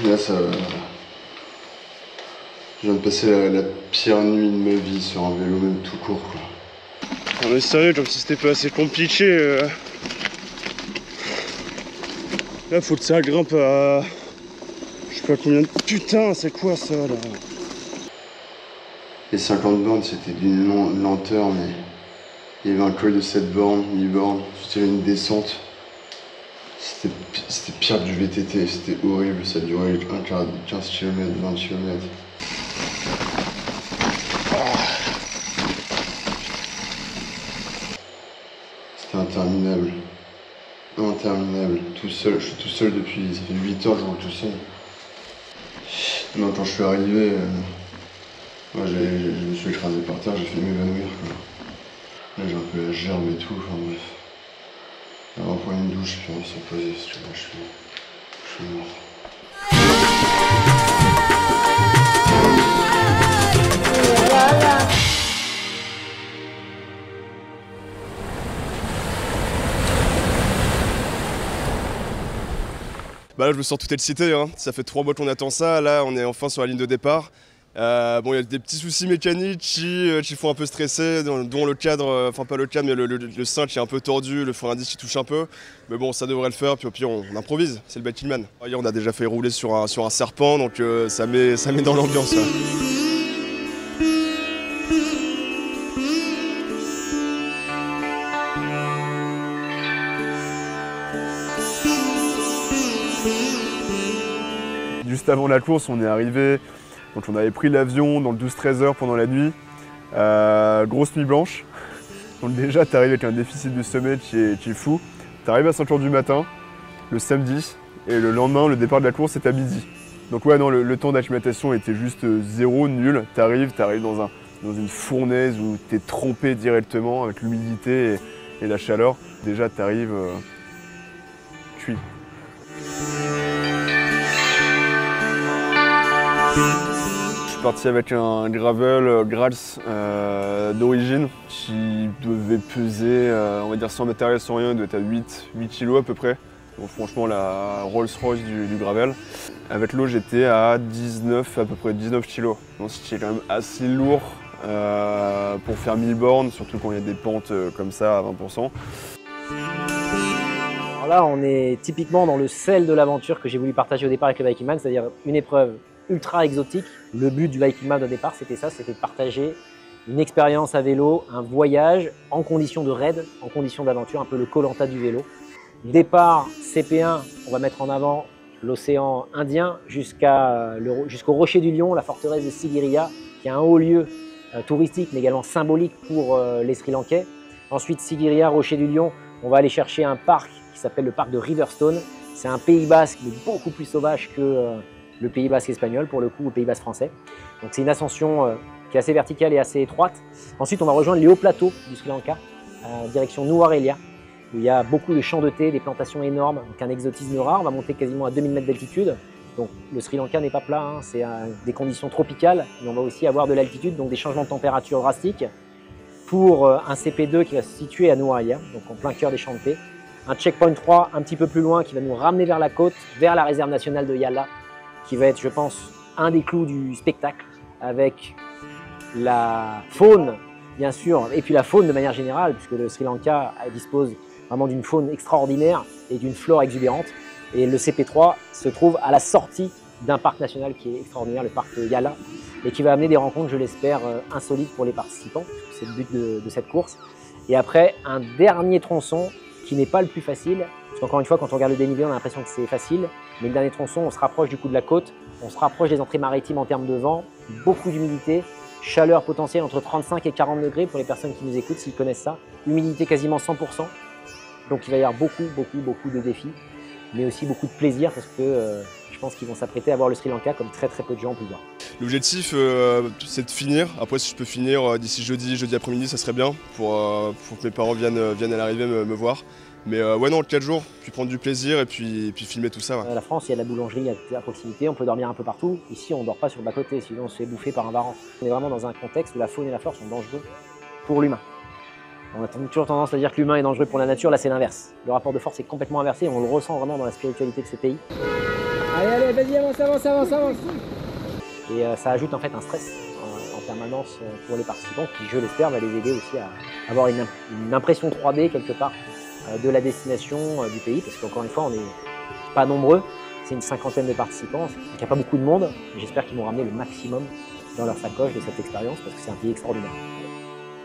Là, ça va. Je viens de passer la pire nuit de ma vie sur un vélo, même tout court, quoi. Non mais sérieux, comme si c'était pas assez compliqué. Là, faut que ça grimpe à... Je sais pas combien de... Putain, c'est quoi ça, là? Les 50 bornes, c'était d'une lenteur, mais... Il y avait un col de 7 bornes, 8 bornes, c'était une descente. C'était pire que du VTT, c'était horrible, ça durait un quart, 15 km, 20 km. C'était interminable. Interminable. Tout seul, je suis tout seul depuis, ça fait 8 heures que je roule tout seul. Non, quand je suis arrivé, moi, je me suis écrasé par terre, j'ai fait m'évanouir, quoi. Là, j'ai un peu la gerbe et tout, enfin bref. On va prendre une douche, puis on va se reposer, parce que là, je suis mort. Bah là, je me sens tout excité, hein. Ça fait 3 mois qu'on attend ça. Là, on est enfin sur la ligne de départ. Bon, il y a des petits soucis mécaniques qui font un peu stresser, dont le cadre, enfin pas le cadre, mais le cintre qui est un peu tordu, le frein à disque qui touche un peu. Mais bon, ça devrait le faire, puis au pire, on improvise, c'est le Biking-Man. Hier, on a déjà fait rouler sur un serpent, donc ça met dans l'ambiance, là. Juste avant la course, on est arrivé, donc on avait pris l'avion dans le 12-13 heures pendant la nuit. Grosse nuit blanche. Donc déjà, tu arrives avec un déficit de sommeil qui est fou. Tu arrives à 5 h du matin, le samedi, et le lendemain, le départ de la course est à midi. Donc ouais, non, le temps d'acclimatation était juste zéro, nul. Tu arrives dans une fournaise où tu es trempé directement avec l'humidité et la chaleur. Déjà, tu arrives cuit. Je suis parti avec un gravel Grals d'origine qui devait peser, on va dire sans matériel, sans rien, il doit être à 8 kg à peu près. Donc franchement la Rolls-Royce du gravel. Avec l'eau j'étais à à peu près 19 kg. Donc ce qui est quand même assez lourd pour faire 1000 bornes, surtout quand il y a des pentes comme ça à 20%. Alors là on est typiquement dans le sel de l'aventure que j'ai voulu partager au départ avec le Biking-Man, c'est-à-dire une épreuve ultra exotique. Le but du Biking-Man au départ, c'était ça, c'était de partager une expérience à vélo, un voyage en condition de raid, en condition d'aventure, un peu le Koh-Lanta du vélo. Départ CP1, on va mettre en avant l'océan Indien jusqu'au Rocher du Lion, la forteresse de Sigiriya, qui est un haut lieu touristique, mais également symbolique pour les Sri Lankais. Ensuite, Sigiriya, Rocher du Lion, on va aller chercher un parc qui s'appelle le parc de Riverstone. C'est un Pays basque, mais beaucoup plus sauvage que le Pays basque espagnol, pour le coup, le Pays basque français. Donc c'est une ascension qui est assez verticale et assez étroite. Ensuite, on va rejoindre les hauts plateaux du Sri Lanka, direction Nuwara, où il y a beaucoup de champs de thé, des plantations énormes, donc un exotisme rare. On va monter quasiment à 2000 mètres d'altitude. Donc le Sri Lanka n'est pas plat, hein, c'est des conditions tropicales, mais on va aussi avoir de l'altitude, donc des changements de température drastiques. Pour un CP2 qui va se situer à Nuwara, donc en plein cœur des champs de thé. Un checkpoint 3 un petit peu plus loin qui va nous ramener vers la côte, vers la réserve nationale de Yala, qui va être, je pense, un des clous du spectacle, avec la faune, bien sûr, et puis la faune de manière générale, puisque le Sri Lanka dispose vraiment d'une faune extraordinaire et d'une flore exubérante. Et le CP3 se trouve à la sortie d'un parc national qui est extraordinaire, le parc Yala, et qui va amener des rencontres, je l'espère, insolites pour les participants, puisque c'est le but de cette course. Et après, un dernier tronçon qui n'est pas le plus facile, parce qu'encore une fois, quand on regarde le dénivelé, on a l'impression que c'est facile, mais le dernier tronçon, on se rapproche du coup de la côte, on se rapproche des entrées maritimes en termes de vent, beaucoup d'humidité, chaleur potentielle entre 35 et 40 degrés pour les personnes qui nous écoutent, s'ils connaissent ça, humidité quasiment 100%, donc il va y avoir beaucoup de défis, mais aussi beaucoup de plaisir, parce que je pense qu'ils vont s'apprêter à voir le Sri Lanka comme très peu de gens ont pu le voir. L'objectif, c'est de finir. Après, si je peux finir d'ici jeudi après-midi, ça serait bien pour que mes parents viennent à l'arrivée me voir. Mais ouais, non, 4 jours, puis prendre du plaisir et puis filmer tout ça. Ouais. La France, il y a de la boulangerie à proximité, on peut dormir un peu partout. Ici, on ne dort pas sur le bas-côté, sinon on se fait bouffer par un varan. On est vraiment dans un contexte où la faune et la flore sont dangereux pour l'humain. On a toujours tendance à dire que l'humain est dangereux pour la nature, là c'est l'inverse. Le rapport de force est complètement inversé, on le ressent vraiment dans la spiritualité de ce pays. Allez, vas-y, avance. Et ça ajoute en fait un stress en permanence pour les participants qui, je l'espère, va les aider aussi à avoir une impression 3D quelque part de la destination du pays, parce qu'encore une fois, on n'est pas nombreux, c'est une cinquantaine de participants, donc il n'y a pas beaucoup de monde. J'espère qu'ils vont ramener le maximum dans leur sacoche de cette expérience, parce que c'est un pays extraordinaire.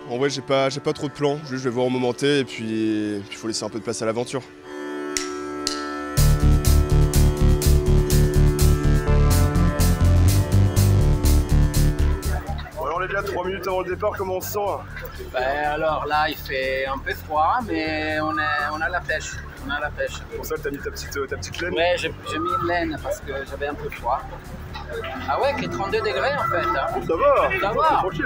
En vrai, j'ai pas trop de plans, juste je vais voir au moment T et puis il faut laisser un peu de place à l'aventure. Bon alors les gars, 3 minutes avant le départ, comment on se sent? Alors là, il fait un peu froid, mais on a la pêche. C'est pour ça que t'as mis ta petite laine? Ouais, j'ai mis une laine parce que j'avais un peu froid. Ah ouais, qui est 32 degrés en fait. Hein. Ça va, ça va. Tranquille.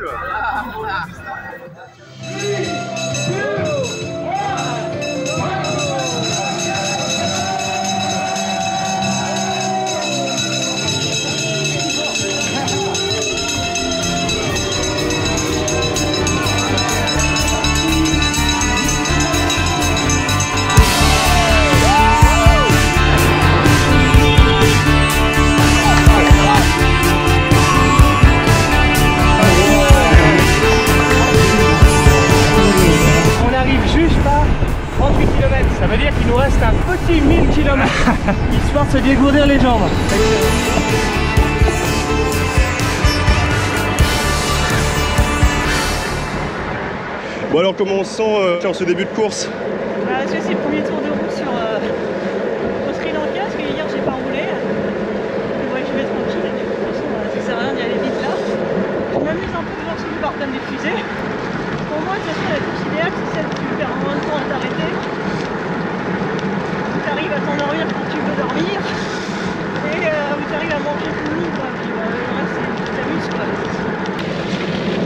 Ça veut dire qu'il nous reste un petit 1000 km, histoire de se dégourdir les jambes. Bon alors comment on se sent sur ce début de course? C'est le premier tour de roue au Sri Lanka, parce que hier j'ai pas roulé. Et ouais, je vais tranquille. De toute façon, ça sert à rien d'y aller vite là. Je m'amuse un peu de voir celui par thème des fusées. Pour moi, de toute façon, la course idéale, c'est celle où tu perds moins de temps à t'arrêter. Tu arrives à t'endormir quand tu veux dormir. Et où tu arrives à manger tout le quoi. Puis le reste, c'est tu t'amuses quoi.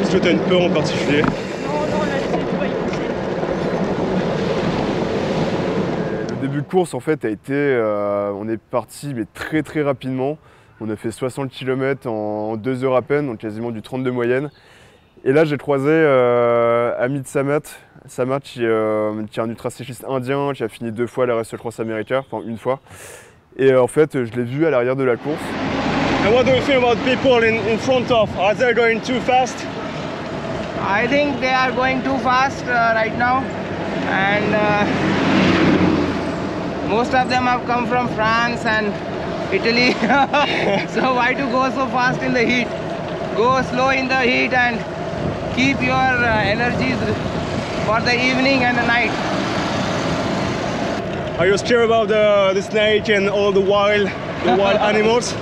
Est-ce que tu as une peur en particulier? Non, là, c'est tout, il passer. Le début de course en fait a été, on est parti mais très rapidement. On a fait 60 km en 2 heures à peine, donc quasiment du 30 de moyenne. Et là j'ai croisé Amit Samat qui est un ultra-cycliste indien, qui a fini 2 fois la Race Cross America, enfin une fois. Et en fait je l'ai vu à l'arrière de la course. And what do you think about people in front of? Are they going too fast? I think they are going too fast right now, and most of them have come from France and Italy. So why to go so fast in the heat? Go slow in the heat and keep your energies for the evening and the night. Are you scared about the snake and all the wild animals?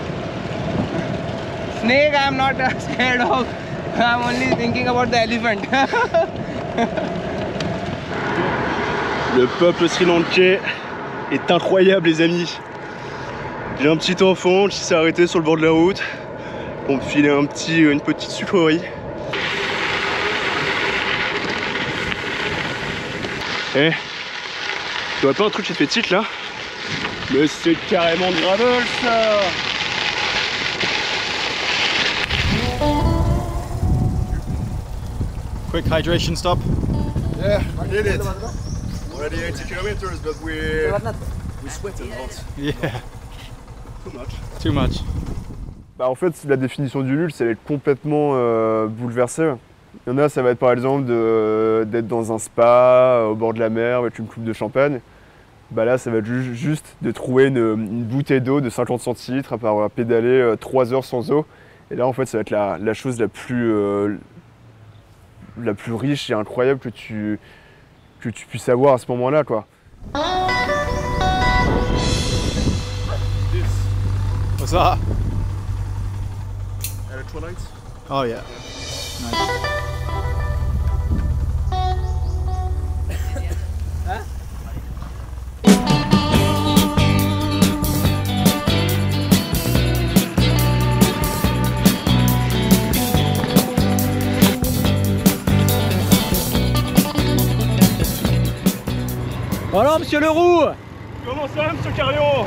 Snake I am not scared of. I'm only thinking about the elephant. Le peuple sri-lankais est incroyable les amis. J'ai un petit enfant qui s'est arrêté sur le bord de la route pour me filer une petite sucrerie. Eh, tu vois pas un truc qui te fait tic là? Mais c'est carrément de gravel ça! Quick hydration stop. Yeah, I did it. Already 80 kilometers, but we sweated a lot. Yeah, Too much. too much. Bah en fait, la définition du luxe, elle est complètement bouleversée. Il y en a, ça va être par exemple d'être dans un spa, au bord de la mer, avec une coupe de champagne. Bah là, ça va être juste de trouver une bouteille d'eau de 50 centilitres après avoir pédalé 3 heures sans eau. Et là, en fait, ça va être la chose la plus riche et incroyable que tu puisses avoir à ce moment-là, quoi. What's that? Electrolytes? Oh yeah. Nice. Alors monsieur Leroux, comment ça monsieur Carion?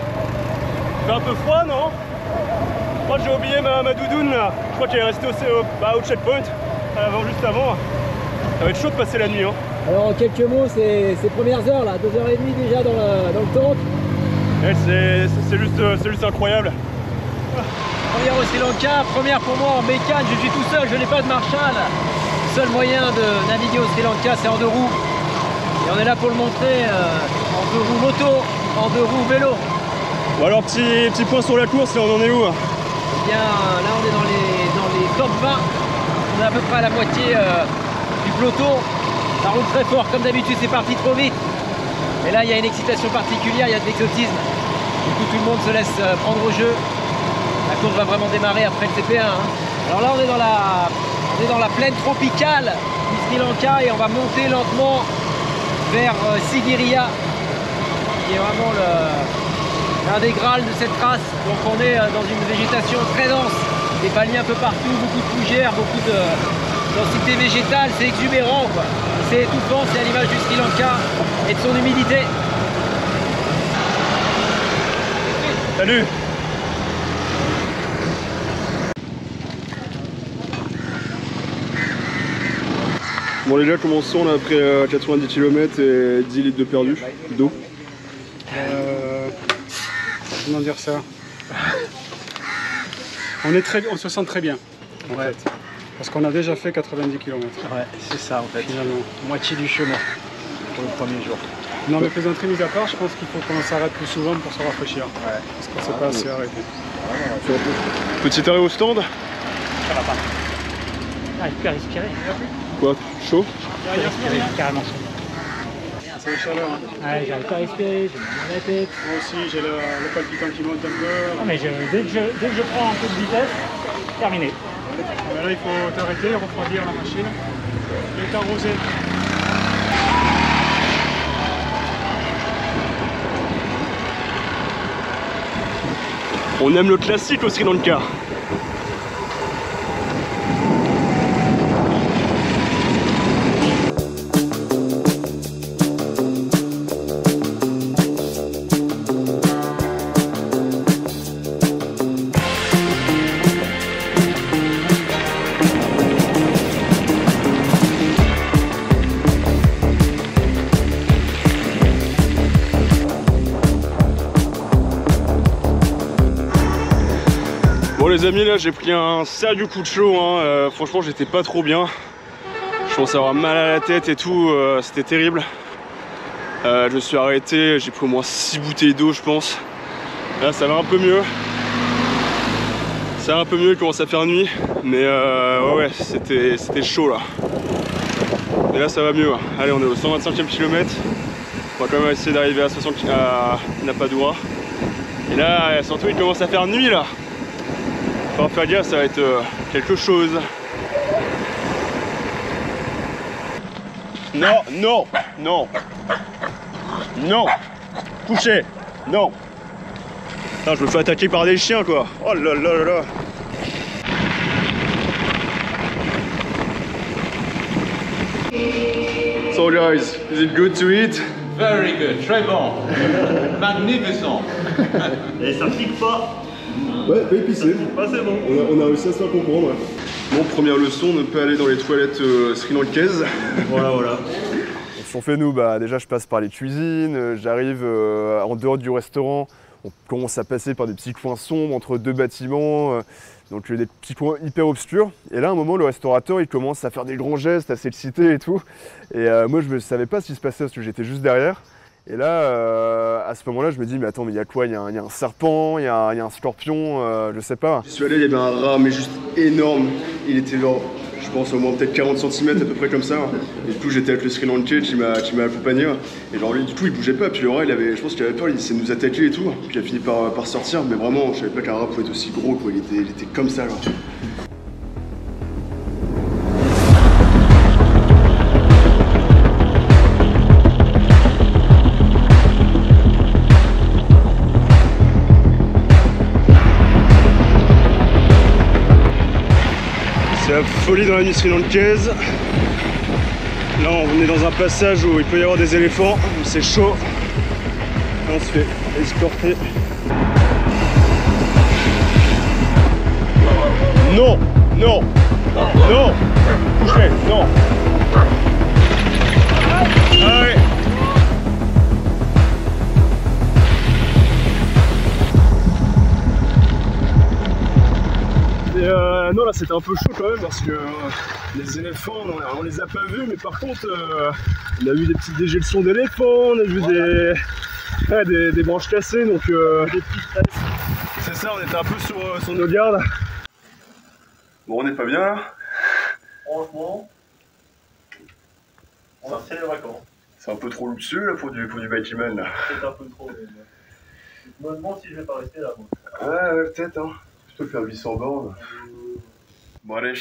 Il fait un peu froid non? Je crois que j'ai oublié ma doudoune là. Je crois qu'elle est restée au checkpoint, juste avant. Ça va être chaud de passer la nuit. Hein. Alors en quelques mots, ces premières heures là, 2h30 déjà dans le tente, C'est juste incroyable. Première au Sri Lanka, première pour moi en bécane, je suis tout seul, je n'ai pas de Marshall. Le seul moyen de naviguer au Sri Lanka, c'est en 2 roues. Et on est là pour le montrer, en 2 roues moto, en 2 roues vélo. Bon alors, petit point sur la course, là on en est où? Eh bien, là on est dans les top 20. On est à peu près à la moitié du peloton. Ça roule très fort, comme d'habitude, c'est parti trop vite. Et là, il y a une excitation particulière, il y a de l'exotisme. Du coup, tout le monde se laisse prendre au jeu. La course va vraiment démarrer après le CP1. Hein. Alors là, on est dans la plaine tropicale du Sri Lanka et on va monter lentement vers Sigiriya, qui est vraiment l'un des grâles de cette race. Donc on est dans une végétation très dense, des palmiers un peu partout, beaucoup de fougères, beaucoup de densité végétale, c'est exubérant, quoi. C'est étouffant, c'est à l'image du Sri Lanka et de son humidité. Salut. Bon les gars, comment on se sent là après 90 km et 10 litres de perdu d'eau? Comment dire ça? On se sent très bien en fait. Parce qu'on a déjà fait 90 km. Ouais, c'est ça en fait. Finalement. Moitié du chemin pour le premier jour. Non mais plaisanterie mise à part, je pense qu'il faut qu'on s'arrête plus souvent pour se rafraîchir. Ouais. Parce qu'on ne s'est pas assez arrêté. Petit arrêt au stand? Ça va pas. Ah, il peut respirer. Quoi? Chaud? Carrément. C'est la chaleur. Hein. Ouais, j'arrive pas à respirer, j'ai mal à la tête. Moi aussi, j'ai le palpitant qui monte un peu. Non mais dès que je prends un peu de vitesse, terminé. Mais là, il faut t'arrêter, refroidir la machine et t'arroser. On aime le classique au Sri Lanka. Bon les amis, là j'ai pris un sérieux coup de chaud, hein. Franchement j'étais pas trop bien. Je commençais à avoir mal à la tête et tout, c'était terrible. Je me suis arrêté, j'ai pris au moins 6 bouteilles d'eau je pense. Là ça va un peu mieux. Ça va un peu mieux, il commence à faire nuit. Mais ouais, c'était chaud là. Et là ça va mieux. Allez, on est au 125e kilomètre. On va quand même essayer d'arriver à 60 à Napadura. Et là surtout il commence à faire nuit là. Faut faire gaffe, ça va être quelque chose. Non, non, non. Non. Couché. Non. Putain, je me fais attaquer par des chiens quoi. Oh là là là là. So guys, is it good to eat? Very good, très bon. Magnificent. Et ça pique pas. Ouais, pas épicé. Ah, c'est bon. On a réussi à se faire comprendre. Bon, première leçon, ne pas aller dans les toilettes sri-lankaises. Voilà, voilà. Ce qu'on fait nous, bah, déjà je passe par les cuisines, j'arrive en dehors du restaurant, on commence à passer par des petits coins sombres entre 2 bâtiments, donc des petits coins hyper obscurs. Et là à un moment le restaurateur il commence à faire des grands gestes, à s'exciter et tout. Et moi je ne savais pas ce qui se passait parce que j'étais juste derrière. Et là, à ce moment-là, je me dis, mais attends, mais il y a quoi? Il y a un serpent, il y a un scorpion, je sais pas. Je suis allé, il y avait un rat, mais juste énorme. Il était genre, je pense, au moins peut-être 40 cm à peu près comme ça. Et du coup, j'étais avec le Sri Lankais qui m'a accompagné. Et genre, lui, du coup, il bougeait pas. Puis le rat, je pense qu'il avait peur, il essayait de nous attaquer et tout. Puis il a fini par sortir, mais vraiment, je savais pas qu'un rat pouvait être aussi gros, quoi. Il était comme ça, genre. C'est la folie dans la nuit sri-lankaise. Là on est dans un passage où il peut y avoir des éléphants, c'est chaud. Là, on se fait escorter. Non, non, non, couchez, non. Ah ouais. là c'était un peu chaud quand même parce que les éléphants on les a pas vus, mais par contre on a eu des petites déjections d'éléphants, on a vu des branches cassées, donc des petites tresses. C'est ça, on était un peu sur nos gardes. Bon, on n'est pas bien là. Franchement, on a fait les vacances. C'est un peu trop luxueux là pour du Bikiman là. C'est un peu trop. Je me demande si je vais pas rester là moi. Ouais, peut-être hein. Je te faire 800 bornes. Bon allez,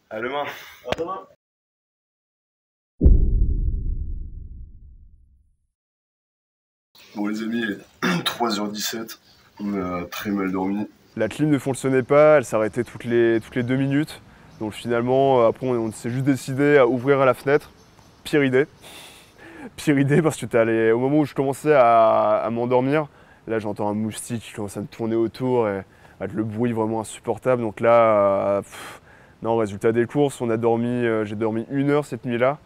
à demain. À demain. Bon les amis, il est 3h17, on a très mal dormi. La clim ne fonctionnait pas, elle s'arrêtait toutes les 2 minutes. Donc finalement, après on s'est juste décidé à ouvrir la fenêtre. Pire idée. Pire idée parce que au moment où je commençais à m'endormir, là j'entends un moustique qui commence à me tourner autour et avec le bruit vraiment insupportable. Donc là, non, résultat des courses, j'ai dormi 1 heure cette nuit-là.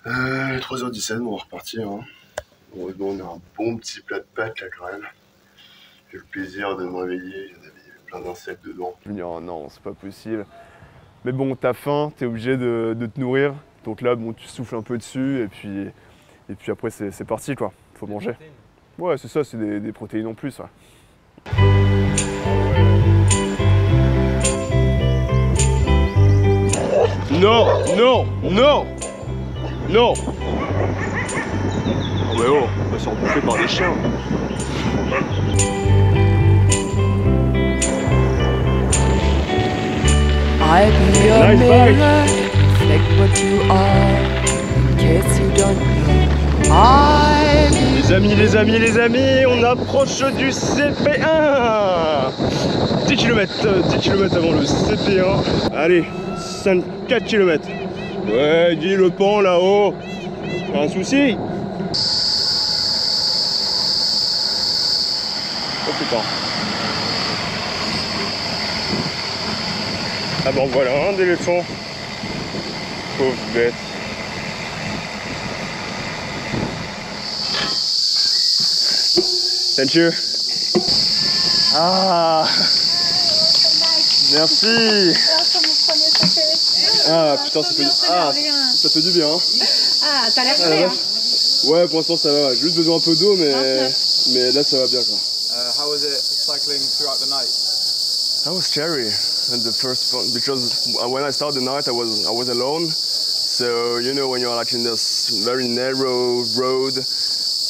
3h17, on va repartir. Hein. Heureusement, on a un bon petit plat de pâtes là quand même. J'ai eu le plaisir de me réveiller, il y en avait plein d'insectes dedans. Je me dis, oh non, c'est pas possible. Mais bon, t'as faim, t'es obligé de te nourrir. Donc là, bon, tu souffles un peu dessus et puis après, c'est parti quoi. Faut manger. Ouais, c'est ça, c'est des protéines en plus. Ouais. Non, non, non, non. Oh mais oh, on va se faire bouffer par des chiens. I be your mirror, reflect what you are, in case you don't know. I be Les amis, on approche du CP1. 10 km avant le CP1. Allez, 4 km. Ouais, dis le pont là-haut. Pas un souci. Oh putain. Ah bon voilà un éléphant. Pauvre bête. Thank you. Ah. Merci. Ah putain ça fait du bien. Hein. Ah t'as l'air prêt hein. Ouais pour l'instant ça va. J'ai juste besoin un peu d'eau mais là ça va bien quoi. How was it cycling throughout the night? That was scary. And the first one, because when I started the night I was alone. So you know when you're like in this very narrow road,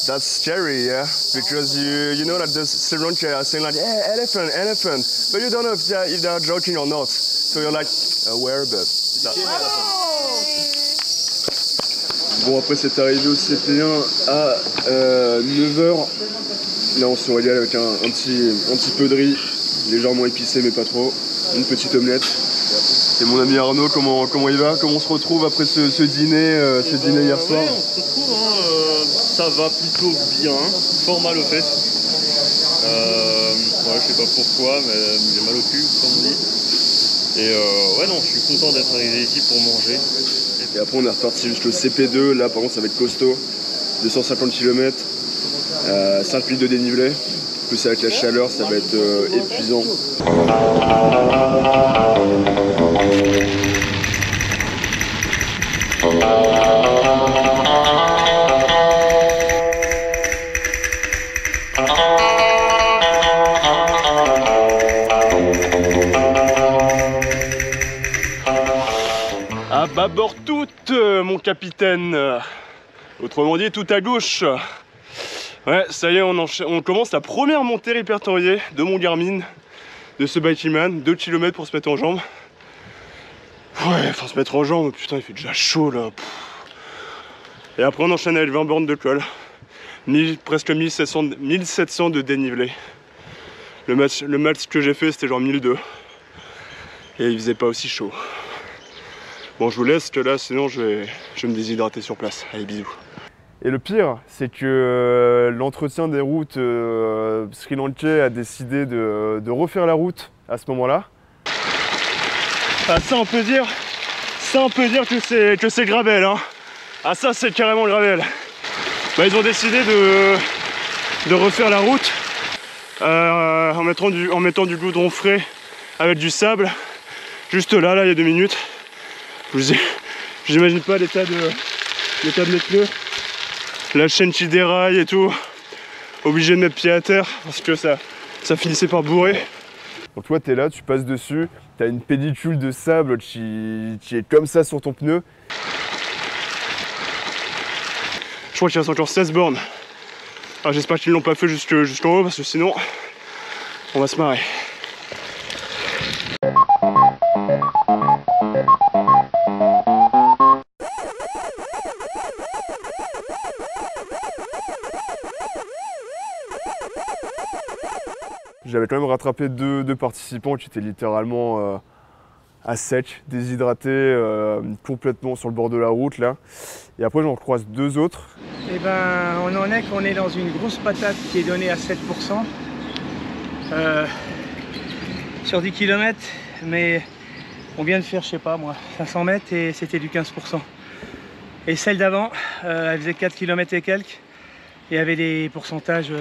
that's scary, yeah. Because you know that there's several are saying like, hey, elephant, but you don't know if they're joking or not. So you're like, aware, but. Bon après c'est arrivé au CP1 à 9h. Là on se régale avec un petit peu de riz, légèrement épicé mais pas trop. Une petite omelette. Et mon ami Arnaud, comment il va? Comment on se retrouve après ce dîner hier soir? On se retrouve, hein, ça va plutôt bien, fort mal aux fesses. Ouais, je sais pas pourquoi, mais j'ai mal au cul, comme on dit. Et ouais, non, je suis content d'être arrivé ici pour manger. Et après, on est reparti jusqu'au CP2. Là, par contre, ça va être costaud. 250 km, 5 minutes de dénivelé. Plus avec la chaleur, ça va être épuisant. À bâbord toute, mon capitaine. Autrement dit, tout à gauche. Ouais, ça y est, on commence la première montée répertoriée de mon Garmin, de ce Bikiman, 2 km pour se mettre en jambes. Ouais, faut se mettre en jambes, putain, il fait déjà chaud là. Et après, on enchaîne avec 20 bornes de col, presque 1700 de dénivelé. Le max que j'ai fait, c'était genre 1002. Et il faisait pas aussi chaud. Bon, je vous laisse que là, sinon je vais me déshydrater sur place. Allez, bisous. Et le pire, c'est que l'entretien des routes Sri Lankais a décidé de refaire la route à ce moment-là. Ah, ça on peut dire que c'est gravel, hein. Ah ça c'est carrément gravel. Bah, ils ont décidé de refaire la route en mettant du goudron frais avec du sable, juste là, il y a 2 minutes. J'imagine pas l'état de mes pneus. La chaîne qui déraille et tout. Obligé de mettre pied à terre parce que ça finissait par bourrer. Donc toi, tu es là, tu passes dessus, tu as une pellicule de sable qui est comme ça sur ton pneu. Je crois qu'il reste encore 16 bornes. Alors j'espère qu'ils ne l'ont pas fait jusqu'en haut parce que sinon, on va se marrer. J'avais quand même rattrapé deux participants qui étaient littéralement à sec, déshydratés, complètement sur le bord de la route là. Et après j'en croise 2 autres. Et ben on en est qu'on est dans une grosse patate qui est donnée à 7% sur 10 km, mais on vient de faire, je sais pas moi, 500 mètres et c'était du 15%. Et celle d'avant, elle faisait 4 km et quelques, et il y avait des pourcentages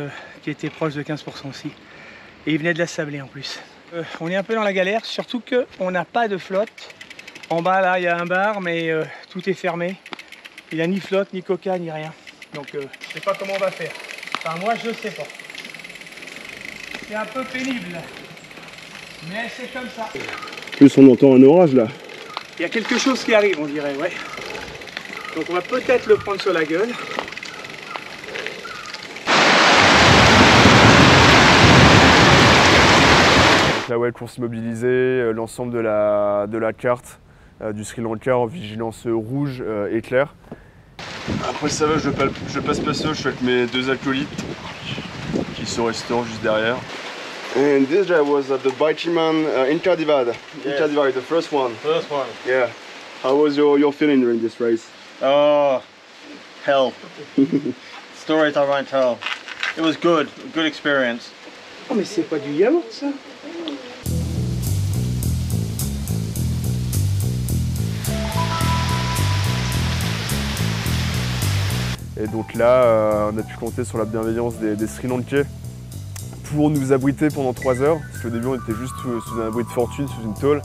qui étaient proches de 15% aussi. Et il venait de la sabler en plus. On est un peu dans la galère, surtout qu'on n'a pas de flotte. En bas là, il y a un bar, mais tout est fermé. Il n'y a ni flotte, ni coca, ni rien. Donc je ne sais pas comment on va faire. Enfin moi je sais pas. C'est un peu pénible. Mais c'est comme ça. En plus on entend un orage là. Il y a quelque chose qui arrive, on dirait, ouais. Donc on va peut-être le prendre sur la gueule. Là ouais, course immobilisée, l'ensemble de la carte du Sri Lanka en vigilance rouge éclair. Après ça va, je passe pas seul, je suis avec mes 2 acolytes qui sont au restaurant juste derrière. And this guy was at the Baichiman Inchadivad. Yes. Inchadivad, the first one. First one. Yeah. How was your feeling during this race? Oh, hell. Stories I won't tell. It was good experience. Oh mais c'est pas du yaourt ça? Et donc là, on a pu compter sur la bienveillance des Sri Lankais pour nous abriter pendant 3 heures. Parce qu'au début, on était juste sous un abri de fortune, sous une tôle.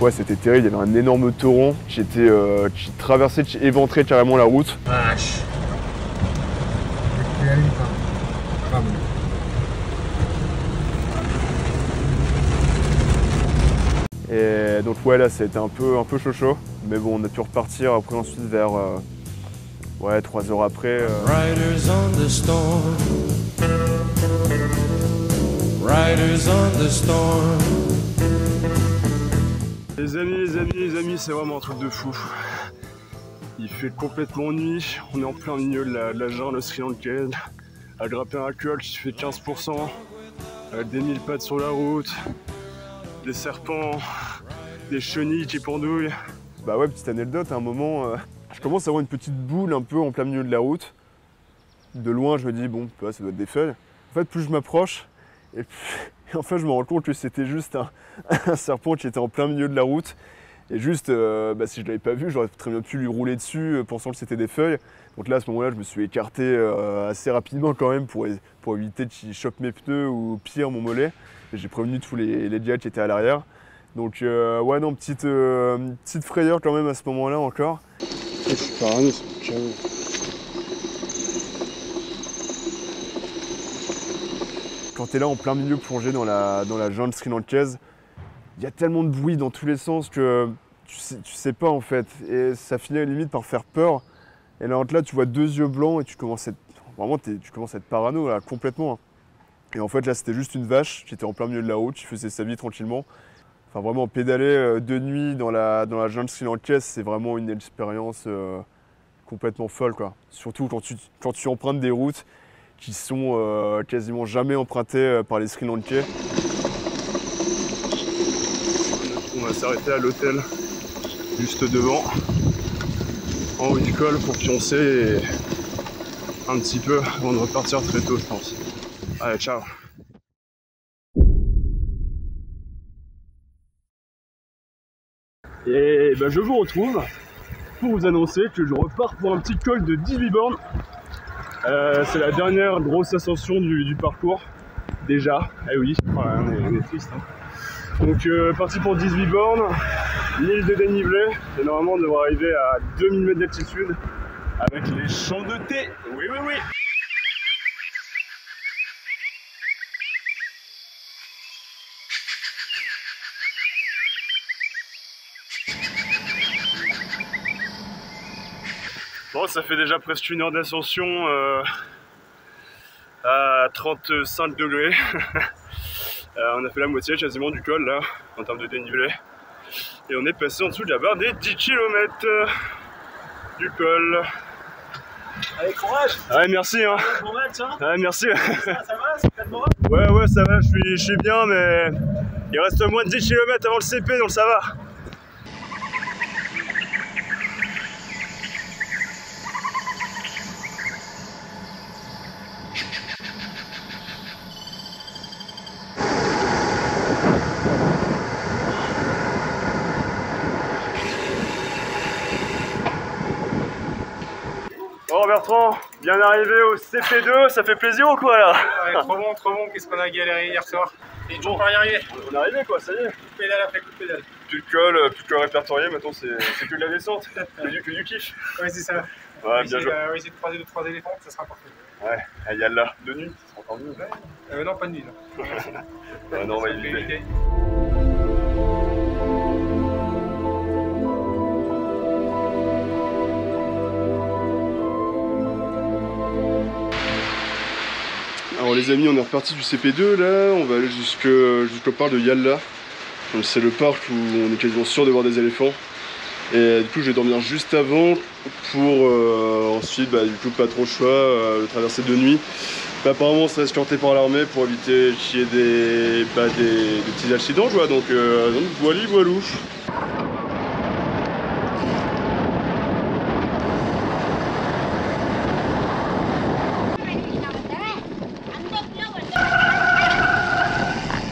Ouais, c'était terrible. Il y avait un énorme torrent qui traversait, qui éventrait carrément la route. Vache. Et donc ouais, là, c'était un peu chaud. Mais bon, on a pu repartir après ensuite vers 3 heures après. Riders on the storm. Riders on the storm. Les amis, c'est vraiment un truc de fou. Il fait complètement nuit, on est en plein milieu de la jungle sri-lankaise, à grimper un col qui fait 15%, avec des 1000 pattes sur la route, des serpents, des chenilles qui pendouillent. Bah ouais, petite anecdote, à un moment, je commence à voir une petite boule un peu en plein milieu de la route. De loin, je me dis, bon, ça doit être des feuilles. En fait, plus je m'approche, et en fait, je me rends compte que c'était juste un serpent qui était en plein milieu de la route. Et juste, si je ne l'avais pas vu, j'aurais très bien pu lui rouler dessus, pensant que c'était des feuilles. Donc là, à ce moment-là, je me suis écarté assez rapidement quand même pour éviter qu'il chope mes pneus ou pire mon mollet. Et j'ai prévenu tous les gars qui étaient à l'arrière. Donc ouais, non, petite frayeur quand même à ce moment-là encore. Je suis parano, c'est ciao. Quand tu es là en plein milieu plongé dans la jungle sri-lankaise, il y a tellement de bruit dans tous les sens que tu sais pas en fait. Et ça finit à la limite par faire peur. Et là, tu vois 2 yeux blancs et tu commences à être parano là, complètement. Et en fait là, c'était juste une vache qui était en plein milieu de la route, qui faisait sa vie tranquillement. Enfin vraiment, pédaler de nuit dans la jungle sri-lankaise, c'est vraiment une expérience complètement folle quoi. Surtout quand tu empruntes des routes qui sont quasiment jamais empruntées par les Sri Lankais. On va s'arrêter à l'hôtel juste devant, en haut du col pour pioncer un petit peu avant de repartir très tôt, je pense. Allez, ciao. Et je vous retrouve pour vous annoncer que je repars pour un petit col de 18 bornes C'est la dernière grosse ascension du parcours, déjà. Eh oui, on est triste. Hein. Donc parti pour 18 bornes, 1000 de dénivelé, et normalement on devrait arriver à 2000 mètres d'altitude avec les champs de thé. Oui, oui, oui. Bon, ça fait déjà presque 1 heure d'ascension à 35 degrés. On a fait la moitié quasiment du col là, en termes de dénivelé. Et on est passé en dessous de la barre des 10 km du col. Allez, courage! Ouais, merci hein! Bon match, hein? Ouais, merci! Ça va? C'est pas de morale? Ouais, ça va, je suis bien, mais il reste moins de 10 km avant le CP, donc ça va. Bon Bertrand, bien arrivé au CP2, ça fait plaisir ou quoi là? Ouais, trop bon, qu'est-ce qu'on a galéré hier soir. Et toujours pas y arriver. On est arrivé quoi, ça y est. Coup de pédale après coup de pédale. Plus de col répertorié, maintenant c'est que de la descente, que du kiff. Ouais, c'est ça. Ouais, bien joué. On va essayer de croiser 2-3 éléphants, ça sera parfait. Ouais, il y a là, de nuit, ça sera encore mieux. Non, pas de nuit. Ouais, non, on va éviter. Alors les amis, on est reparti du CP2 là, on va aller jusqu'au parc de Yalla. C'est le parc où on est quasiment sûr de voir des éléphants. Et du coup je vais dormir juste avant pour ensuite du coup pas trop le choix de traverser de nuit. Apparemment ça reste escorté par l'armée pour éviter qu'il y ait des petits accidents quoi, donc voilou.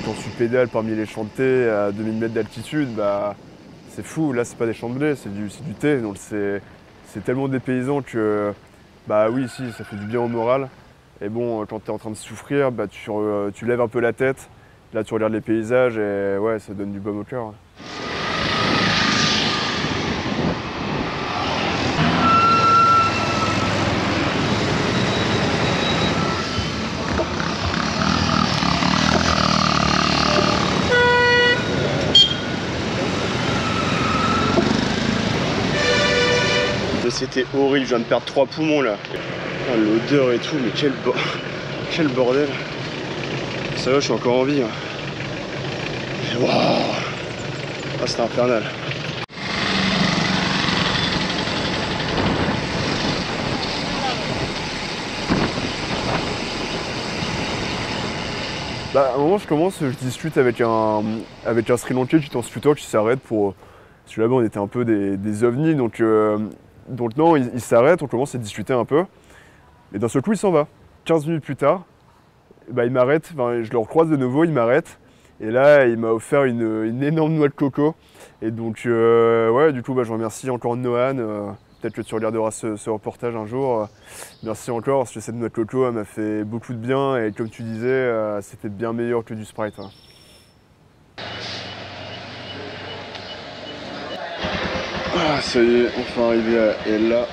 Quand tu pédales parmi les champs de thé à 2000 mètres d'altitude, c'est fou, là c'est pas des champs de blé, c'est du thé, donc c'est tellement dépaysant que oui si ça fait du bien au moral. Et bon, quand tu es en train de souffrir, tu lèves un peu la tête, là tu regardes les paysages et ouais, ça donne du baume au cœur. C'était horrible, je viens de perdre 3 poumons là. L'odeur et tout, mais quel bordel. Ça va, je suis encore en vie. Waouh, ah, c'était infernal. À un moment je discute avec un Sri Lankais qui est en scooter qui s'arrête pour... Parce que là-bas on était un peu des ovnis, donc non, il s'arrête, on commence à discuter un peu. Et d'un seul coup il s'en va. 15 minutes plus tard, il m'arrête, je le recroise de nouveau, il m'arrête. Et là il m'a offert une énorme noix de coco. Et donc ouais, du coup je remercie encore Noan. Peut-être que tu regarderas ce reportage un jour. Merci encore parce que cette noix de coco elle m'a fait beaucoup de bien. Et comme tu disais, c'était bien meilleur que du Sprite. Hein. Ah, ça y est, enfin arrivé à Ella. Là,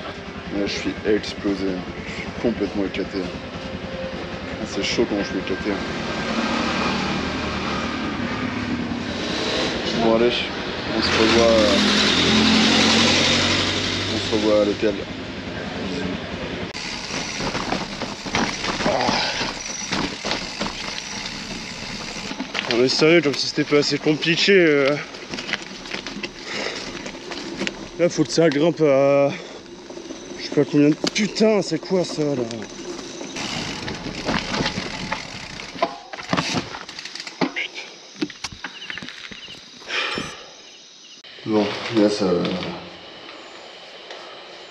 je suis explosé. Je suis complètement éclaté. C'est chaud quand je suis éclaté. Bon, allez, on se revoit à l'hôtel. Non mais sérieux, comme si c'était pas assez compliqué. Là, faut que ça grimpe à... Je sais pas combien de... Putain, c'est quoi ça, là? Bon, là, ça...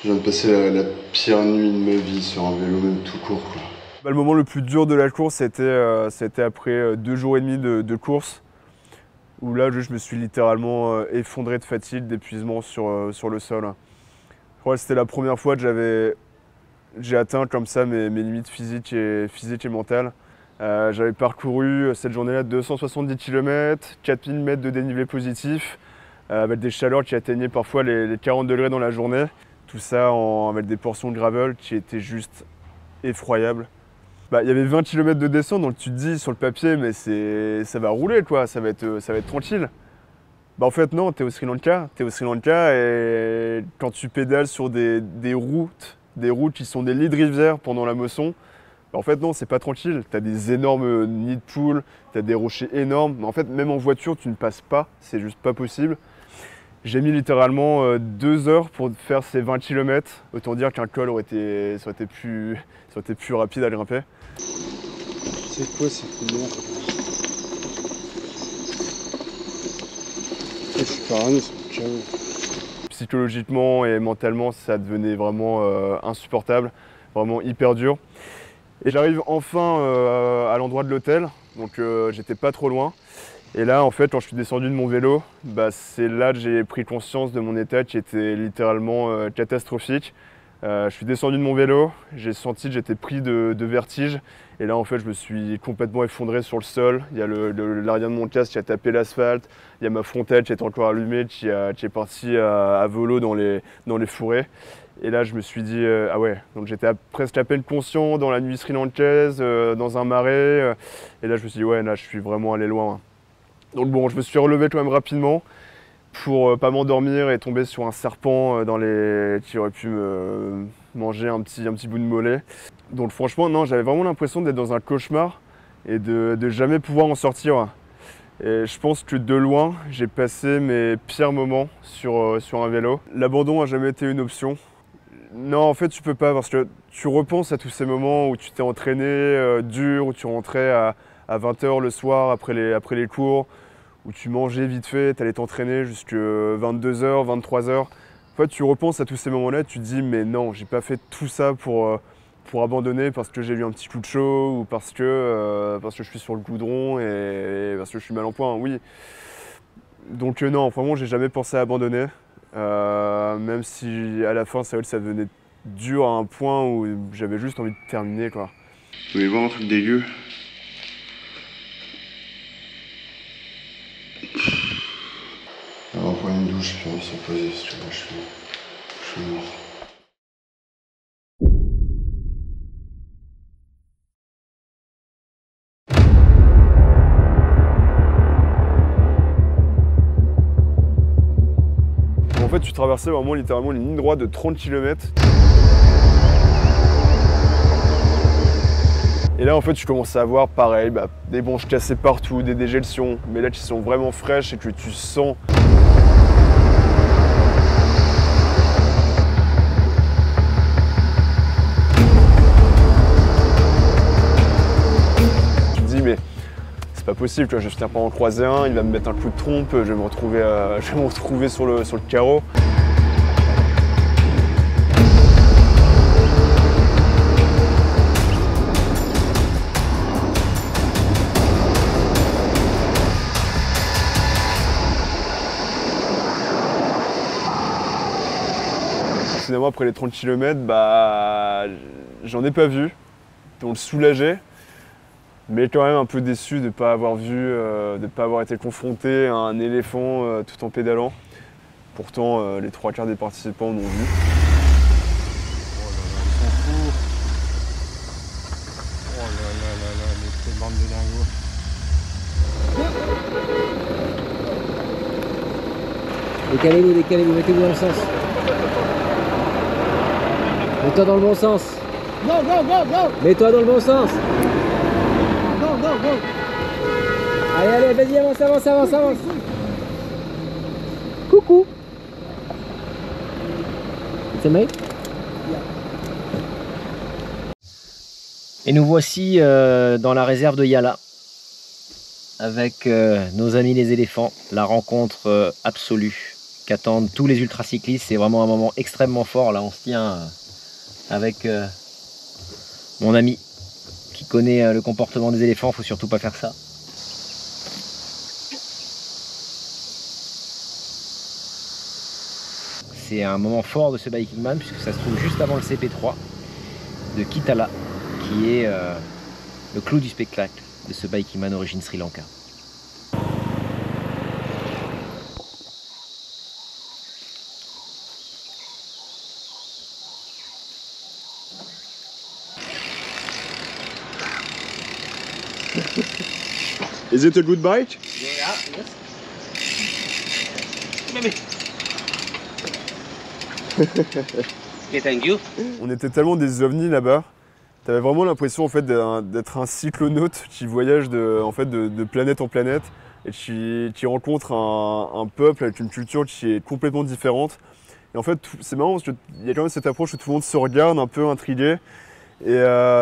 Je viens de passer la pire nuit de ma vie sur un vélo, même tout court, quoi. Le moment le plus dur de la course, c'était après 2 jours et demi de course. Où là, je me suis littéralement effondré de fatigue, d'épuisement sur le sol. Je crois que c'était la première fois que j'avais J'ai atteint comme ça mes limites physiques et mentales. J'avais parcouru cette journée-là 270 km, 4000 mètres de dénivelé positif, avec des chaleurs qui atteignaient parfois les 40 degrés dans la journée. Tout ça avec des portions de gravel qui étaient juste effroyables. Il y avait 20 km de descente, donc tu te dis sur le papier, mais ça va rouler quoi, ça va être tranquille. En fait non, t'es au Sri Lanka et quand tu pédales sur des routes qui sont des lits de rivière pendant la mousson, en fait non, c'est pas tranquille. T'as des énormes nids de poules, t'as des rochers énormes, mais en fait même en voiture tu ne passes pas, c'est juste pas possible. J'ai mis littéralement 2 heures pour faire ces 20 km, autant dire qu'un col aurait été plus rapide à grimper. C'est quoi ces couleurs? Je suis pas rien, c'est chaos. Psychologiquement et mentalement, ça devenait vraiment insupportable, vraiment hyper dur. Et j'arrive enfin à l'endroit de l'hôtel, donc j'étais pas trop loin. Et là, en fait, quand je suis descendu de mon vélo, c'est là que j'ai pris conscience de mon état qui était littéralement catastrophique. Je suis descendu de mon vélo, j'ai senti que j'étais pris de vertige. Et là, en fait, je me suis complètement effondré sur le sol. Il y a l'arrière de mon casque qui a tapé l'asphalte. Il y a ma frontale qui est encore allumée, qui est partie à volo dans les fourrés. Et là, je me suis dit, ah ouais, donc j'étais presque à peine conscient dans la nuit sri-lankaise, dans un marais. Et là, je me suis dit, ouais, là, je suis vraiment allé loin. Donc bon, je me suis relevé quand même rapidement pour pas m'endormir et tomber sur un serpent qui aurait pu me manger un petit bout de mollet. Donc franchement, non, j'avais vraiment l'impression d'être dans un cauchemar et de jamais pouvoir en sortir. Et je pense que de loin, j'ai passé mes pires moments sur un vélo. L'abandon n'a jamais été une option. Non, en fait, tu peux pas parce que tu repenses à tous ces moments où tu t'es entraîné dur, où tu rentrais à 20h le soir après les cours, où tu mangeais vite fait, tu allais t'entraîner jusqu'à 22h, 23h. En fait, tu repenses à tous ces moments-là et tu te dis « mais non, j'ai pas fait tout ça pour abandonner parce que j'ai eu un petit coup de chaud ou parce que je suis sur le goudron et parce que je suis mal en point, oui. » Donc non, vraiment, j'ai jamais pensé à abandonner, même si à la fin, ça devenait dur à un point où j'avais juste envie de terminer, quoi. Vous voulez voir un truc dégueu? On va prendre une douche puis on va se reposer parce que là je suis mort. En fait, tu traversais vraiment littéralement une ligne droite de 30 km. Et là, en fait, tu commences à avoir pareil, des branches cassées partout, des dégeltions, mais là qui sont vraiment fraîches et que tu sens. Tu te dis, mais c'est pas possible, tu vois, je vais finir par en croiser un, il va me mettre un coup de trompe, je vais me retrouver sur le carreau. Finalement, après les 30 km, j'en ai pas vu, donc soulagé, mais quand même un peu déçu de ne pas avoir vu, de ne pas avoir été confronté à un éléphant tout en pédalant. Pourtant, les 3/4 des participants l'ont vu. Oh là là là là, les bandes de dingos. Décalez-vous, mettez-vous dans le sens. Mets-toi dans le bon sens. Go, go, go, go. Mets-toi dans le bon sens. Go, go, go. Allez, vas-y, avance. Coucou. C'est mate. Et nous voici dans la réserve de Yala avec nos amis les éléphants, la rencontre absolue qu'attendent tous les ultracyclistes. C'est vraiment un moment extrêmement fort. Là, on se tient avec mon ami qui connaît le comportement des éléphants. Faut surtout pas faire ça. C'est un moment fort de ce Biking Man puisque ça se trouve juste avant le CP3. de Kitala, qui est le clou du spectacle de ce Bikeyman origine Sri Lanka. Is it a good bike? Yeah, yes. Okay, thank you. On était tellement des ovnis là-bas. T'avais vraiment l'impression en fait d'être un cyclonaute qui voyage de planète en planète et qui rencontre un peuple avec une culture qui est complètement différente. Et en fait, c'est marrant parce qu'il y a quand même cette approche où tout le monde se regarde un peu intrigué. Et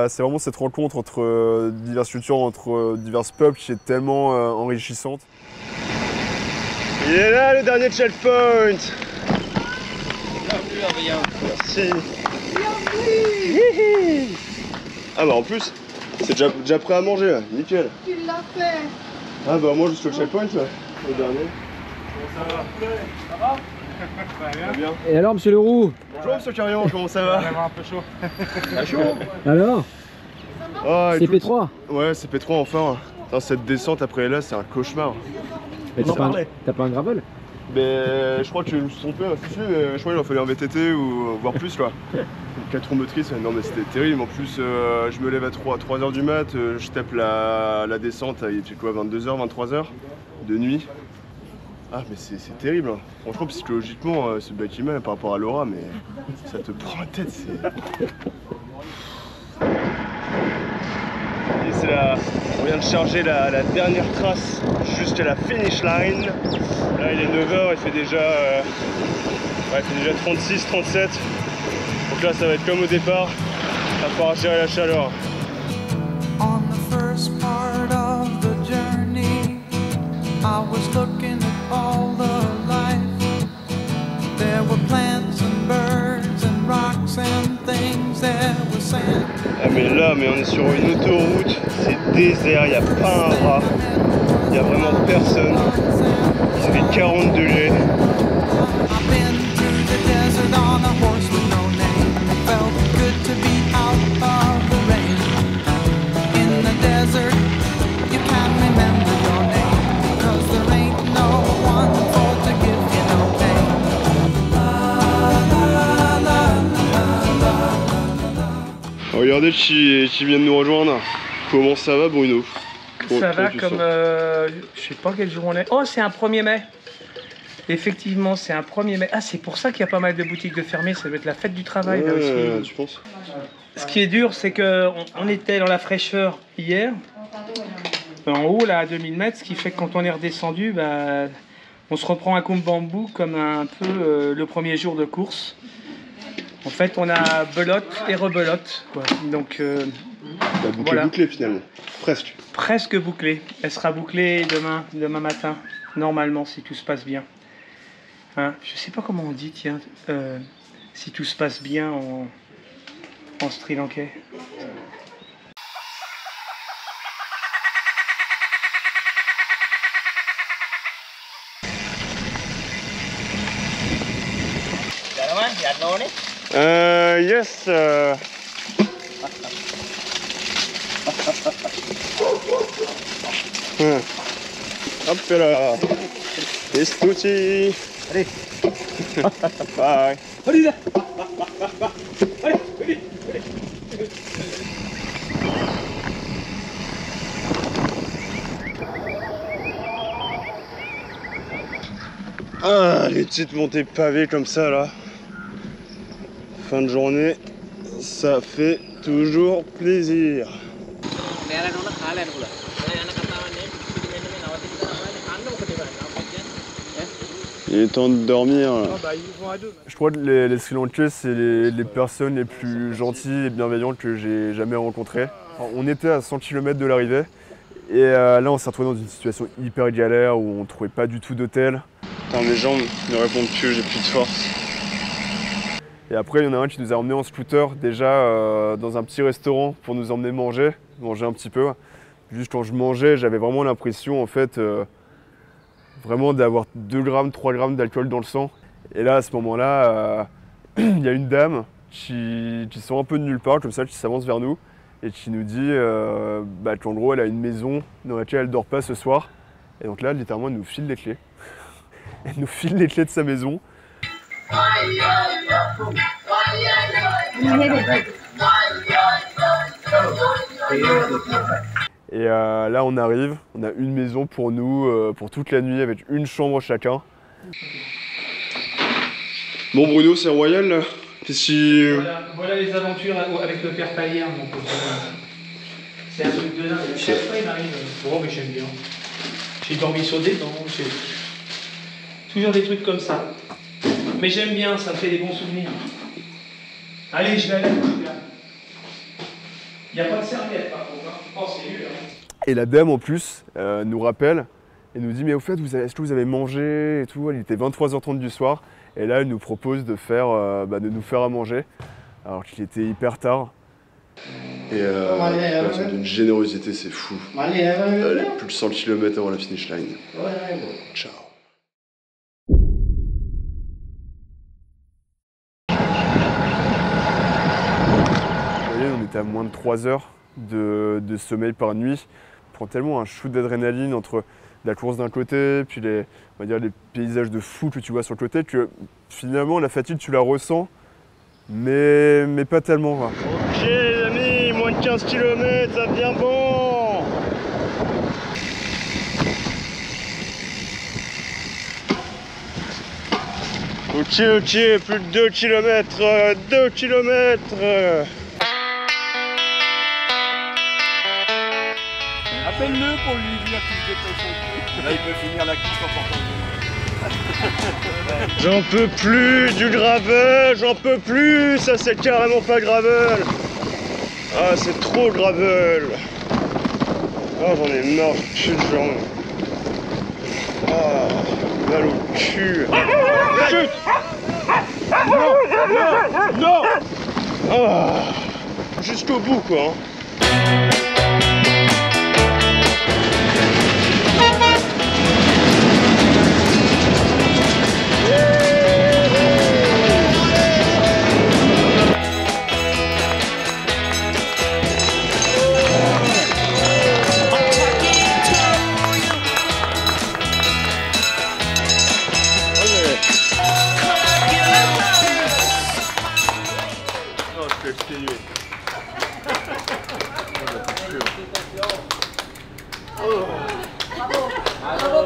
c'est vraiment cette rencontre entre diverses cultures, entre divers peuples qui est tellement enrichissante. Il est là le dernier checkpoint. Merci. Ah bah en plus, c'est déjà prêt à manger là, nickel. Tu l'as fait. Ah bah moi juste le checkpoint là, le dernier. Comment ça va? Ça va? Très bien. Et alors, monsieur Leroux? Bonjour monsieur Carillon, comment ça va? On va un peu chaud. Pas chaud? Alors? Oh, C'est P3? Ouais, c'est P3 enfin. Putain, cette descente après là, c'est un cauchemar. Mais t'as pas un gravel? Mais je crois que je me suis trompé, mais je crois qu'il en fallait un VTT ou voire plus quoi. 4 roues motrices, non mais c'était terrible. En plus, je me lève à 3h du mat, je tape la descente, il était quoi, 22h, 23h de nuit. Ah mais c'est terrible, hein. Franchement psychologiquement ce Bikeyman par rapport à Laura, mais ça te prend la tête, Et c'est là, on vient de charger la dernière trace jusqu'à la finish line. Là il est 9h, il fait déjà 36, 37. Donc là ça va être comme au départ, il va falloir gérer la chaleur. On the first part of the journey, I was looking at all the life. There were plants and birds and rocks and things, there was sand. Ah mais là, on est sur une autoroute, c'est désert, il n'y a pas un rat, il n'y a vraiment personne. Il fait 40 degrés. I've been through the desert on a horse with no name. It felt good to be out of the rain. In the desert, you can't remember your name, because there ain't no one for to give you no pain. Regardez qui vient de nous rejoindre. Comment ça va Bruno? Ça va comme... je sais pas quel jour on est. Oh, c'est un 1er mai. Effectivement, c'est un 1er mai. Ah, c'est pour ça qu'il y a pas mal de boutiques de fermées. Ça doit être la fête du travail là aussi. Tu penses? Ce qui est dur, c'est qu'on était dans la fraîcheur hier, en haut là à 2000 mètres, ce qui fait que quand on est redescendu, bah, on se reprend un coup de bambou comme un peu le premier jour de course. En fait, on a belote et rebelote, quoi. Donc, la boucle voilà. Est bouclée finalement, presque. Presque bouclée. Elle sera bouclée demain matin, normalement, si tout se passe bien. Hein, je sais pas comment on dit, tiens, si tout se passe bien en Sri Lankais. Yes. Hop là. C'est touché. Allez. Bye. Allez. Ah, les petites montées pavées comme ça là. Fin de journée, ça fait toujours plaisir. Il est temps de dormir. Là. Je crois que les Sri Lankais, c'est les personnes les plus gentilles et bienveillantes que j'ai jamais rencontrées. Enfin, on était à 100 km de l'arrivée et là on s'est retrouvé dans une situation hyper galère où on trouvait pas du tout d'hôtel. Mes jambes ne répondent plus, j'ai plus de force. Et après, il y en a un qui nous a emmenés en scooter déjà dans un petit restaurant pour nous emmener manger un petit peu. Juste quand je mangeais, j'avais vraiment l'impression en fait vraiment d'avoir 2 grammes, 3 grammes d'alcool dans le sang. Et là, à ce moment-là, il y a une dame qui sort un peu de nulle part, comme ça, qui s'avance vers nous et qui nous dit qu'en gros, elle a une maison dans laquelle elle dort pas ce soir. Et donc là, littéralement, elle nous file les clés. Elle nous file les clés de sa maison. Et là, on arrive, on a une maison pour nous, pour toute la nuit, avec une chambre chacun. Bon Bruno, c'est royal là. Voilà les aventures avec le père Palière. C'est un truc de dingue. Chaque fois, il m'arrive. Bon, mais j'aime bien. J'ai dormi sur des dents. Toujours des trucs comme ça. Mais j'aime bien, ça me fait des bons souvenirs. Allez, je vais aller à la couche là. Il n'y a pas de serviette par contre. Oh, c'est nul. Et la dame en plus nous rappelle et nous dit mais au fait, est-ce que vous avez mangé et tout. Il était 23h30 du soir. Et là, elle nous propose de nous faire à manger, alors qu'il était hyper tard. Et c'est d'une générosité, c'est fou. Allez, plus de 100 km avant la finish line. Ciao. Vous voyez, on était à moins de 3 heures de sommeil par nuit. On prend tellement un shoot d'adrénaline entre la course d'un côté, puis les paysages de fou que tu vois sur le côté, que finalement la fatigue tu la ressens, mais pas tellement. Quoi. Ok les amis, moins de 15 km, ça devient bon. Ok, plus de 2 km, 2 km. Appelle-le pour lui dire qu'il se dépêche. Là, il peut finir la course en portant. J'en peux plus du gravel, j'en peux plus, ça c'est carrément pas gravel. Ah, c'est trop gravel. Ah, j'en ai marre, j'ai plus de jambes. Ah, mal au cul. Chut. Non. Ah, jusqu'au bout quoi.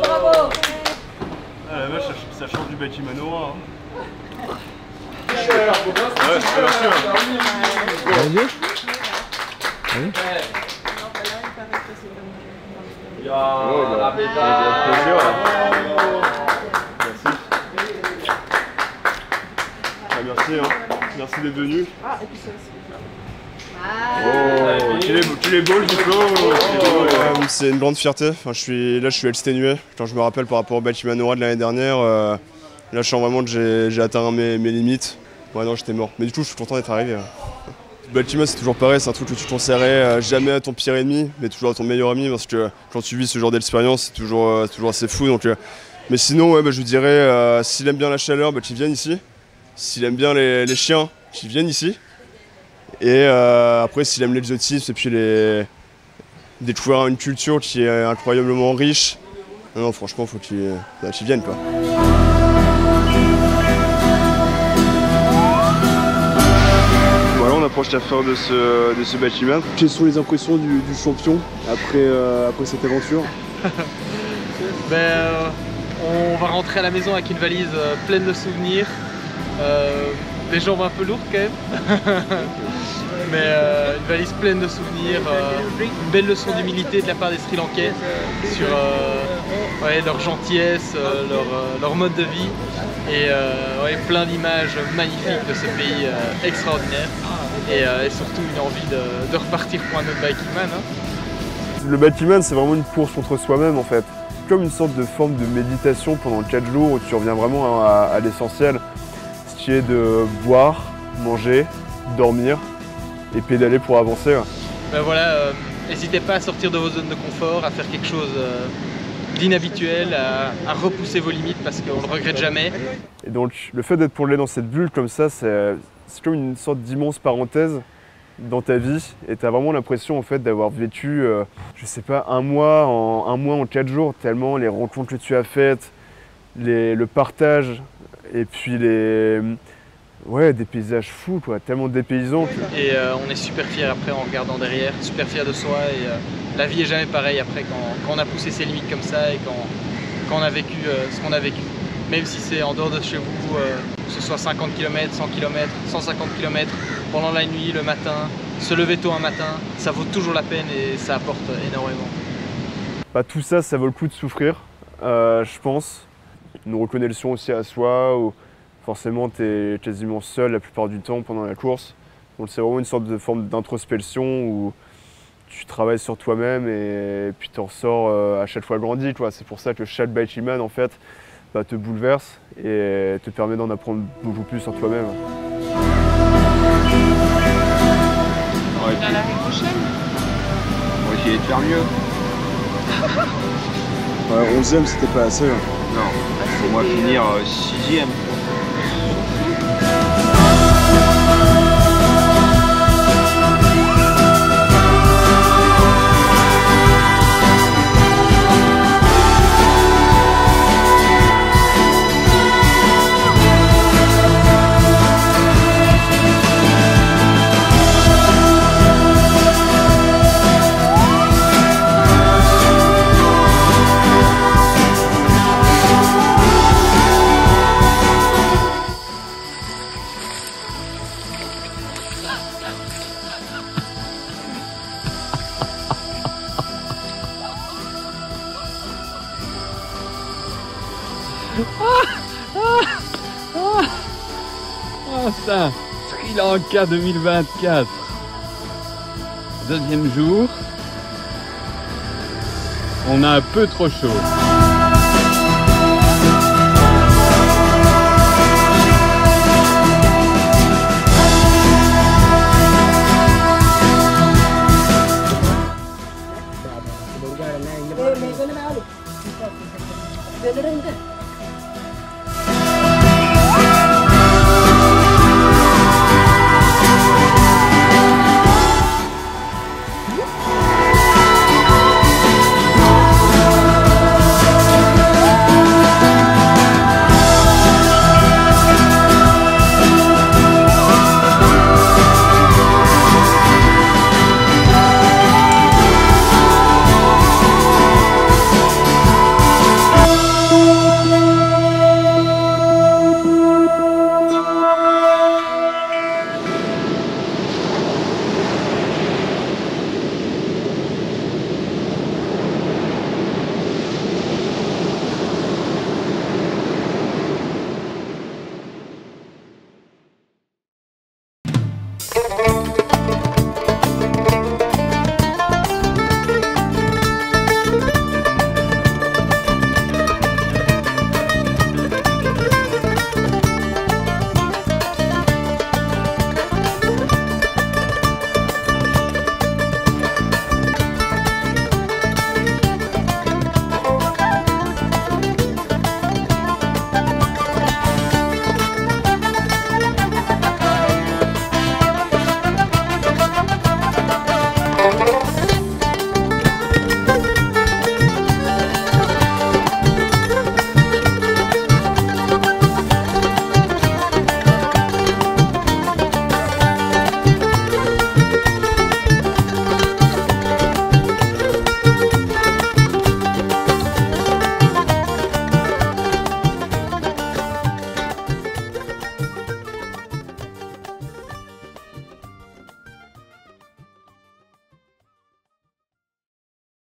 Bravo. Ah la vache, ça change du Baki Manoa. Ouais, bien sûr. Merci, merci d'être venu. Ah, et puis ça aussi. Tu les beau le diplôme. C'est une grande fierté. Enfin, je suis exténué. Quand je me rappelle par rapport au Baki Manoa de l'année dernière, là je sens vraiment que j'ai atteint mes limites. Ouais non, j'étais mort. Mais du coup, je suis content d'être arrivé. Le Baki Manoa, c'est toujours pareil, c'est un truc que tu conseillerais jamais à ton pire ennemi, mais toujours à ton meilleur ami, parce que quand tu vis ce genre d'expérience, c'est toujours assez fou. Donc, mais sinon, ouais, je dirais, s'il aime bien la chaleur, qu'il vienne ici. S'il aime bien les chiens, qu'il vienne ici. Et après, s'il aime l'exotisme et puis découvrir une culture qui est incroyablement riche, non, franchement, faut qu'il vienne quoi. Voilà, on approche la fin de ce bâtiment. Quelles sont les impressions du champion après cette aventure? On va rentrer à la maison avec une valise pleine de souvenirs. Les jambes un peu lourdes quand même. Mais une valise pleine de souvenirs, une belle leçon d'humilité de la part des Sri Lankais sur leur gentillesse, leur mode de vie et plein d'images magnifiques de ce pays extraordinaire et surtout une envie de repartir pour un autre Biking Man. Le Biking Man, c'est vraiment une course contre soi-même en fait. Comme une sorte de forme de méditation pendant 4 jours où tu reviens vraiment à l'essentiel, ce qui est de boire, manger, dormir et pédaler pour avancer. N'hésitez pas à sortir de vos zones de confort, à faire quelque chose d'inhabituel, à repousser vos limites parce qu'on ne le regrette jamais. Et donc le fait d'être plongé dans cette bulle comme ça, c'est comme une sorte d'immense parenthèse dans ta vie et tu as vraiment l'impression en fait d'avoir vécu, je sais pas, un mois en 4 jours, tellement les rencontres que tu as faites, le partage et puis des paysages fous quoi, tellement dépaysants. Et on est super fiers après en regardant derrière, super fiers de soi et la vie est jamais pareille après quand on a poussé ses limites comme ça et quand on a vécu ce qu'on a vécu. Même si c'est en dehors de chez vous, que ce soit 50 km, 100 km, 150 km, pendant la nuit, le matin, se lever tôt un matin, ça vaut toujours la peine et ça apporte énormément. Bah, tout ça, ça vaut le coup de souffrir, je pense. Une reconnaissance aussi à soi, où forcément tu es quasiment seul la plupart du temps pendant la course. Donc c'est vraiment une sorte de forme d'introspection où tu travailles sur toi-même et puis tu en ressors à chaque fois grandi. C'est pour ça que chaque Bikeyman en fait, te bouleverse et te permet d'en apprendre beaucoup plus sur toi-même. À l'année prochaine. On va essayer de faire mieux. 11e, c'était pas assez. Non, pour moi finir 6e. Ça, Sri Lanka 2024. Deuxième jour. On a un peu trop chaud.